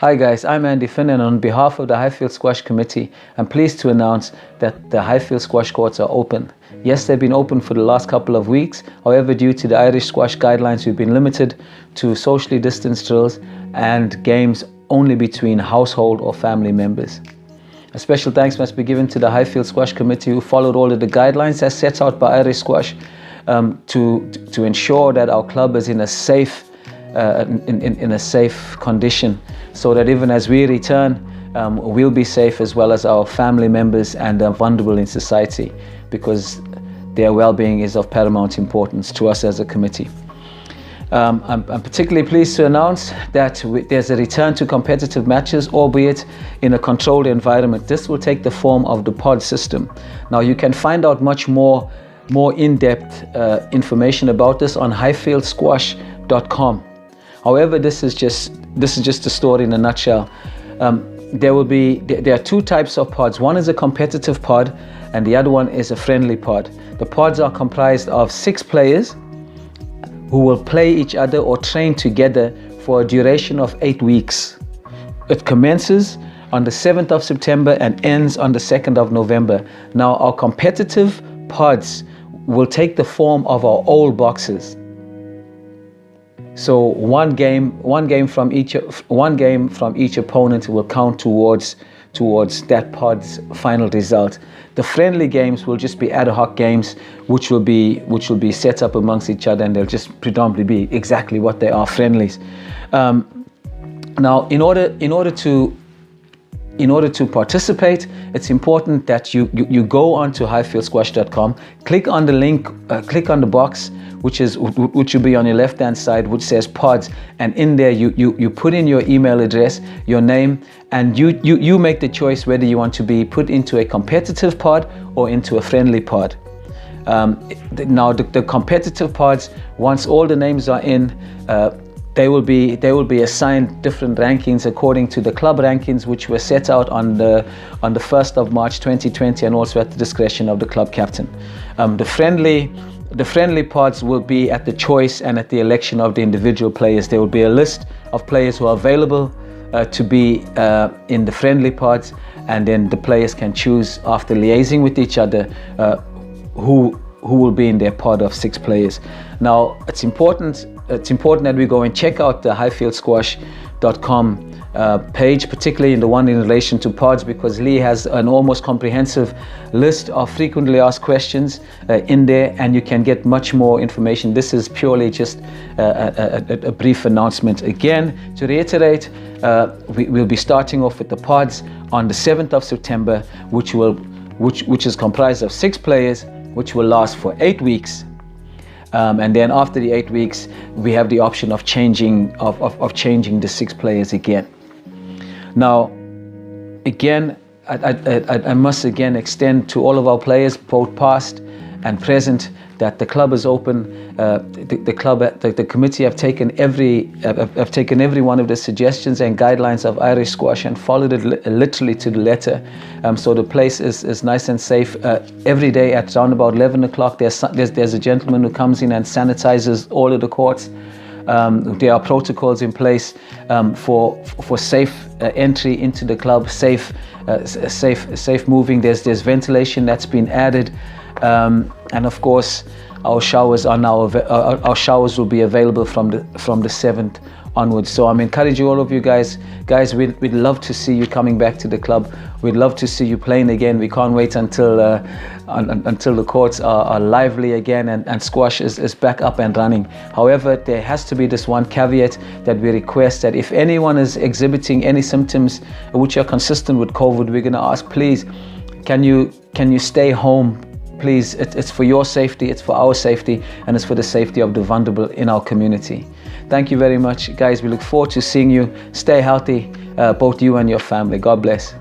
Hi guys, I'm Andy Finn, and on behalf of the Highfield Squash Committee, I'm pleased to announce that the Highfield Squash Courts are open. Yes, they've been open for the last couple of weeks. However, due to the Irish squash guidelines, we've been limited to socially distanced drills and games only between household or family members. A special thanks must be given to the Highfield Squash Committee, who followed all of the guidelines as set out by Irish Squash to ensure that our club is in a safe condition, so that even as we return, we'll be safe, as well as our family members and vulnerable in society, because their well-being is of paramount importance to us as a committee. I'm particularly pleased to announce that there's a return to competitive matches, albeit in a controlled environment. This will take the form of the pod system. Now, you can find out much more in-depth information about this on highfieldsquash.com. However, this is just a story in a nutshell. There are two types of pods. One is a competitive pod, and the other one is a friendly pod. The pods are comprised of 6 players who will play each other or train together for a duration of 8 weeks. It commences on the 7th of September and ends on the 2nd of November. Now, our competitive pods will take the form of our old boxes. So one game from each opponent will count towards that pod's final result. The friendly games will just be ad hoc games, which will be set up amongst each other, and they'll just predominantly be exactly what they are, friendlies. Now, in order to participate, it's important that you go onto highfieldsquash.com, click on the link, click on the box which will be on your left hand side, which says pods, and in there you put in your email address, your name, and you make the choice whether you want to be put into a competitive pod or into a friendly pod. Now the competitive pods, once all the names are in, they will be assigned different rankings according to the club rankings, which were set out on the 1st of March 2020, and also at the discretion of the club captain. The friendly pods will be at the choice and at the election of the individual players. There will be a list of players who are available to be in the friendly pods, and then the players can choose, after liaising with each other, who will be in their pod of 6 players. Now, it's important that we go and check out the highfieldsquash.com page, particularly in the one in relation to pods, because Lee has an almost comprehensive list of frequently asked questions in there, and you can get much more information. This is purely just a brief announcement. Again, to reiterate, we'll be starting off with the pods on the 7th of September, which is comprised of 6 players, which will last for 8 weeks. And then after the 8 weeks, we have the option of changing the 6 players again. Now, again, I must again extend to all of our players, both past and present, that the club is open. The committee have taken every one of the suggestions and guidelines of Irish Squash and followed it literally to the letter. So the place is nice and safe. Every day at around about 11 o'clock, there's a gentleman who comes in and sanitizes all of the courts. There are protocols in place for safe entry into the club, safe moving. There's ventilation that's been added, and of course our showers will be available from the 7th onwards. So I'm encouraging all of you guys, we'd love to see you coming back to the club. We'd love to see you playing again. We can't wait until the courts are lively again and squash is back up and running. However, there has to be this one caveat that we request, that if anyone is exhibiting any symptoms which are consistent with COVID, we're going to ask, please, can you stay home? Please, it's for your safety, it's for our safety, and it's for the safety of the vulnerable in our community. Thank you very much, guys. We look forward to seeing you. Stay healthy, both you and your family. God bless.